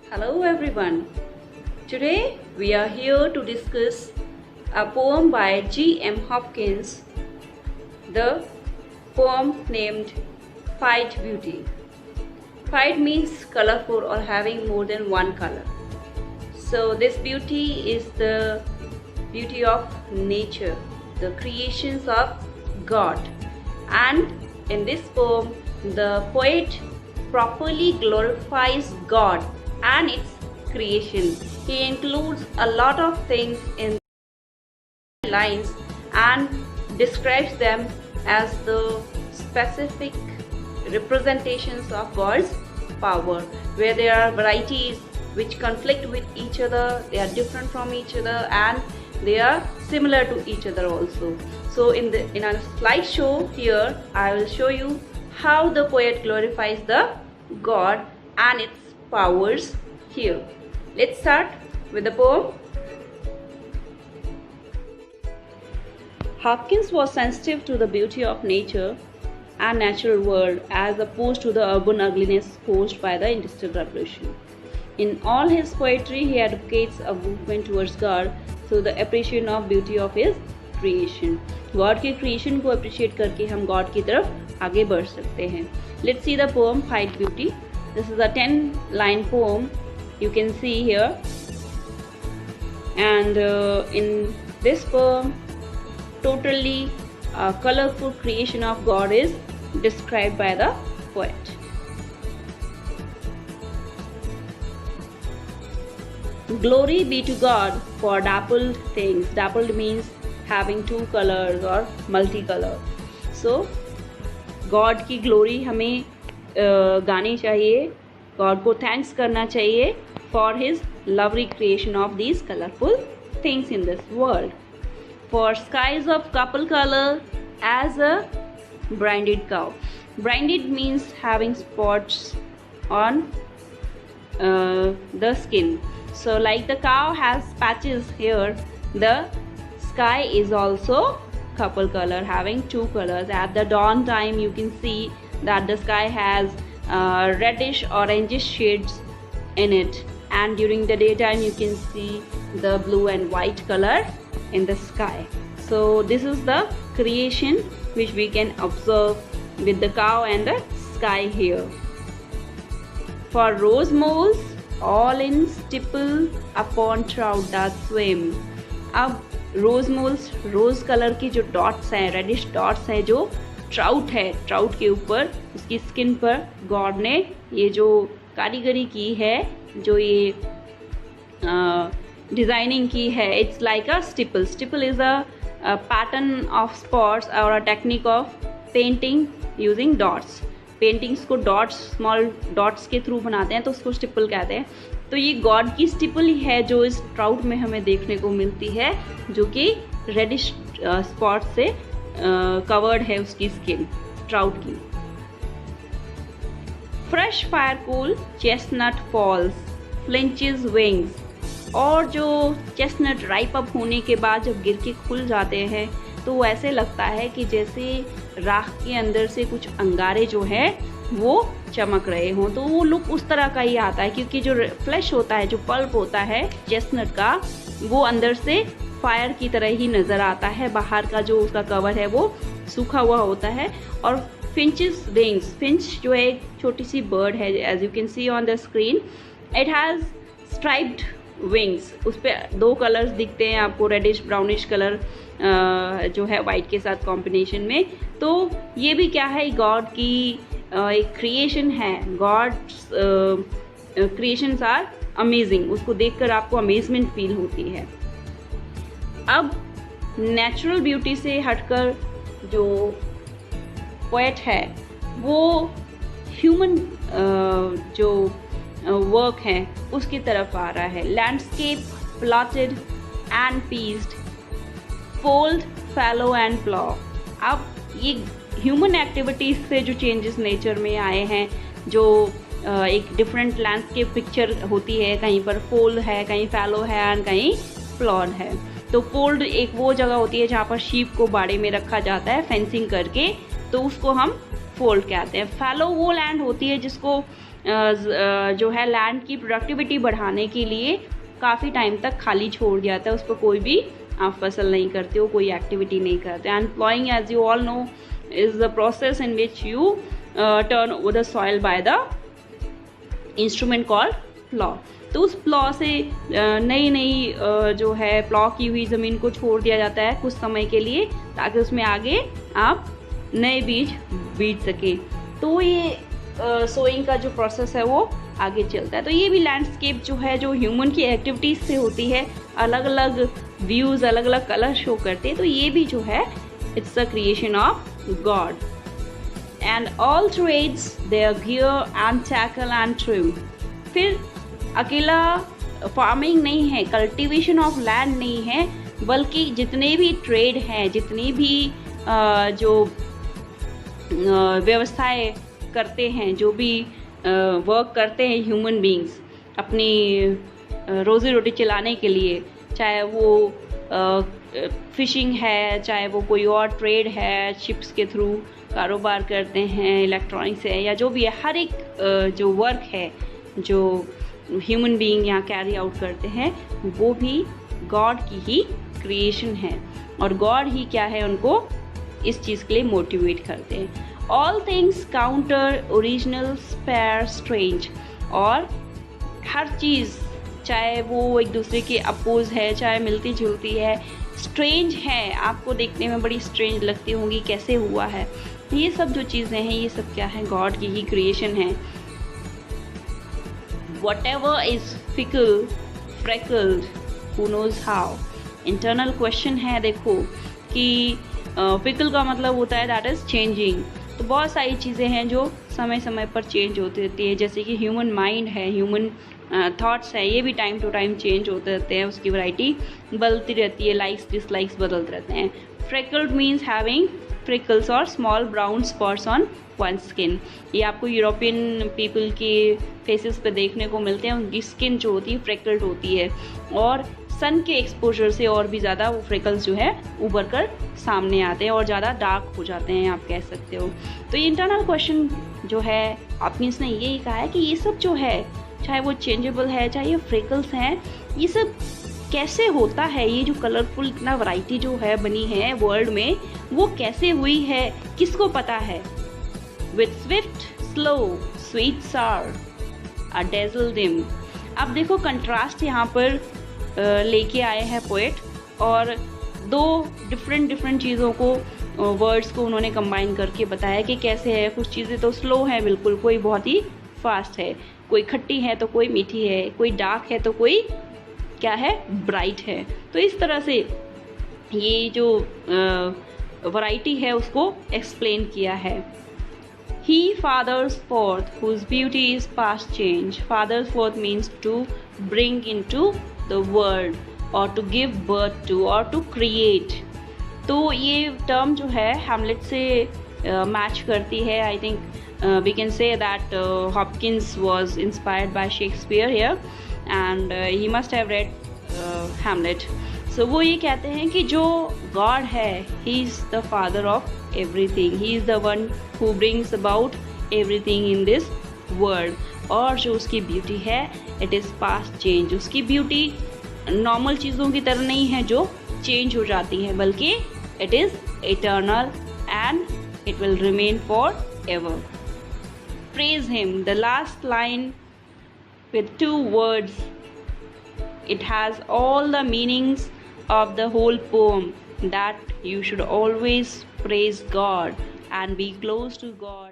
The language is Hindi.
Hello everyone. Today we are here to discuss a poem by G.M. Hopkins, the poem named Fight Beauty. Fight means colorful or having more than one color. So this beauty is the beauty of nature, the creations of God. And in this poem, the poet properly glorifies God and its creation. He includes a lot of things in lines and describes them as the specific representations of God's power, where there are varieties which conflict with each other, they are different from each other, and they are similar to each other also. So in our slideshow here, I will show you how the poet glorifies the God and its powers here. Let's start with the poem. Hopkins was sensitive to the beauty of nature and natural world as opposed to the urban ugliness caused by the Industrial Revolution. In all his poetry, he advocates a movement towards God through the appreciation of beauty of his creation. God के creation को appreciate करके हम God की तरफ आगे बढ़ सकते हैं. Let's see the poem Fight Beauty. This is a 10-line poem you can see here, and in this poem, totally colorful creation of God is described by the poet. Glory be to God for dappled things. Dappled means having two colors or multicolor. So God की glory हमें गानी चाहिए, God को thanks करना चाहिए for his lovely creation of these colorful things in this world. For skies of couple color as a brinded cow. Brinded means having spots on the skin. So like the cow has patches here, the sky is also couple color, having two colors. At the dawn time you can see that the sky has reddish orangish shades in it, and during the daytime you can see the blue and white color in the sky. So this is the creation which we can observe with the cow and the sky here. For rose moles all in stipple upon trout that swim. अब रोज मोल्स, रोज कलर की जो डॉट्स हैं, रेडिश डॉट्स हैं, जो ट्राउट है, ट्राउट के ऊपर उसकी स्किन पर गॉड ने ये जो कारीगरी की है, जो ये डिजाइनिंग की है, it's like a stipple. Stipple is a pattern of spots और a technique of painting using dots. Paintings को डॉट्स, स्मॉल डॉट्स के थ्रू बनाते हैं तो उसको स्टिपल कहते हैं. तो ये गॉड की स्टिपल ही है जो इस ट्राउट में हमें देखने को मिलती है, जो कि रेडिश स्पॉट से कवर्ड है उसकी स्किन, ट्राउट की. Fresh fire cool chestnut falls flinches wings. और जो चेस्टनट राइप अप होने के बाद जब गिर के खुल जाते हैं तो ऐसे लगता है कि जैसे राख के अंदर से कुछ अंगारे जो है वो चमक रहे हों. तो वो लुक उस तरह का ही आता है, क्योंकि जो फ्लैश होता है, जो पल्प होता है चेस्टनट का, वो अंदर से फायर की तरह ही नज़र आता है. बाहर का जो उसका कवर है वो सूखा हुआ होता है. और फिंचेस विंग्स, फिंच जो है एक छोटी सी बर्ड है, as you can see on the screen. It has striped wings. उस पर दो कलर्स दिखते हैं आपको, रेडिश ब्राउनिश कलर जो है वाइट के साथ कॉम्बिनेशन में. तो ये भी क्या है, गॉड की एक क्रिएशन है. God's creations are amazing. उसको देखकर आपको अमेजमेंट फील होती है. अब नेचुरल ब्यूटी से हटकर जो पोएट है वो ह्यूमन जो वर्क है उसकी तरफ आ रहा है. Landscape plotted and pieced, fold fallow and plough. अब ये ह्यूमन एक्टिविटीज से जो चेंजेस नेचर में आए हैं, जो एक डिफरेंट लैंडस्केप पिक्चर होती है, कहीं पर फोल्ड है, कहीं फैलो है एंड कहीं प्लॉड है. तो फोल्ड एक वो जगह होती है जहाँ पर शीप को बाड़े में रखा जाता है फेंसिंग करके, तो उसको हम फोल्ड कहते हैं. फैलो वो लैंड होती है जिसको जो है लैंड की प्रोडक्टिविटी बढ़ाने के लिए काफ़ी टाइम तक खाली छोड़ दिया था, उस पर कोई भी आप फसल नहीं करते हो, कोई एक्टिविटी नहीं करते। And ploughing, as you all know, is the process in which you turn over the soil by the instrument called plough. तो उस प्लॉ से नई नई जो है प्लॉ की हुई ज़मीन को छोड़ दिया जाता है कुछ समय के लिए, ताकि उसमें आगे आप नए बीज बीज सकें। तो ये सोइंग का जो प्रोसेस है वो आगे चलता है। तो ये भी लैंडस्केप जो है, जो ह्यूमन की एक्टिविटीज़ से होती है, अलग अलग व्यूज़, अलग अलग कलर शो करते हैं। तो ये भी जो है it's the creation of God. And all trades their gear and tackle and trim. फिर अकेला फार्मिंग नहीं है, कल्टीवेशन ऑफ लैंड नहीं है, बल्कि जितने भी ट्रेड हैं, जितनी भी जो व्यवसाय करते हैं, जो भी वर्क करते हैं ह्यूमन बींग्स अपनी रोज़ी रोटी चलाने के लिए, चाहे वो फिशिंग है, चाहे वो कोई और ट्रेड है, शिप्स के थ्रू कारोबार करते हैं, इलेक्ट्रॉनिक्स है, या जो भी है, हर एक जो वर्क है जो ह्यूमन बीइंग यहाँ कैरी आउट करते हैं, वो भी गॉड की ही क्रिएशन है। और गॉड ही क्या है, उनको इस चीज़ के लिए मोटिवेट करते हैं। All things counter original spare strange. और हर चीज़, चाहे वो एक दूसरे के अपोज है, चाहे मिलती जुलती है, स्ट्रेंज है, आपको देखने में बड़ी स्ट्रेंज लगती होंगी, कैसे हुआ है, ये सब जो चीज़ें हैं, ये सब क्या है, गॉड की ही क्रिएशन है। Whatever is fickle, freckled, who knows how। Internal question है, देखो कि फिकल का मतलब होता है दैट इज़ चेंजिंग। तो बहुत सारी चीज़ें हैं जो समय समय पर चेंज होती रहती है, जैसे कि ह्यूमन माइंड है, ह्यूमन थॉट्स है, ये भी टाइम टू टाइम चेंज होते रहते हैं, उसकी वैरायटी बदलती रहती है, लाइक्स डिसलाइक्स बदलते रहते हैं। फ्रेकल्ड मीन्स हैविंग फ्रिकल्स और small brown spots on one skin. ये आपको यूरोपियन पीपल के फेसेस पे देखने को मिलते हैं, उनकी स्किन जो होती है फ्रेकल्ड होती है, और सन के एक्सपोजर से और भी ज़्यादा वो फ्रेकल्स जो है उभर कर सामने आते हैं और ज़्यादा डार्क हो जाते हैं, आप कह सकते हो। तो ये इंटरनल क्वेश्चन जो है हॉपकिंस ने यही कहा है कि ये सब जो है, चाहे वो चेंजेबल है, चाहे ये फ्रेकल्स हैं, ये सब कैसे होता है, ये जो कलरफुल इतना वैरायटी जो है बनी है वर्ल्ड में, वो कैसे हुई है, किसको पता है। विथ स्विफ्ट स्लो स्वीट सार अ डेजल डिम। अब देखो कंट्रास्ट यहाँ पर लेके आए हैं पोएट, और दो डिफरेंट चीज़ों को, वर्ड्स को उन्होंने कंबाइन करके बताया कि कैसे है। कुछ चीज़ें तो स्लो हैं बिल्कुल, कोई बहुत ही फास्ट है, कोई खट्टी है तो कोई मीठी है, कोई डार्क है तो कोई क्या है, ब्राइट है। तो इस तरह से ये जो वैरायटी है उसको एक्सप्लेन किया है। He fathers forth whose beauty is past change। Fathers forth means to bring into the world or to give birth to or to create। तो ये टर्म जो है हैमलेट से मैच करती है। I think we can say that Hopkins was inspired by Shakespeare here and he must have read Hamlet। So वो ये कहते हैं कि जो गॉड है, he is the father of everything, he is the one who brings about everything in this world। और जो उसकी ब्यूटी है, it is past change। उसकी ब्यूटी नॉर्मल चीज़ों की तरह नहीं है जो चेंज हो जाती है, बल्कि it is eternal and it will remain forever। Praise him, the last line with 2 words, it has all the meanings of the whole poem, that you should always praise God and be close to God।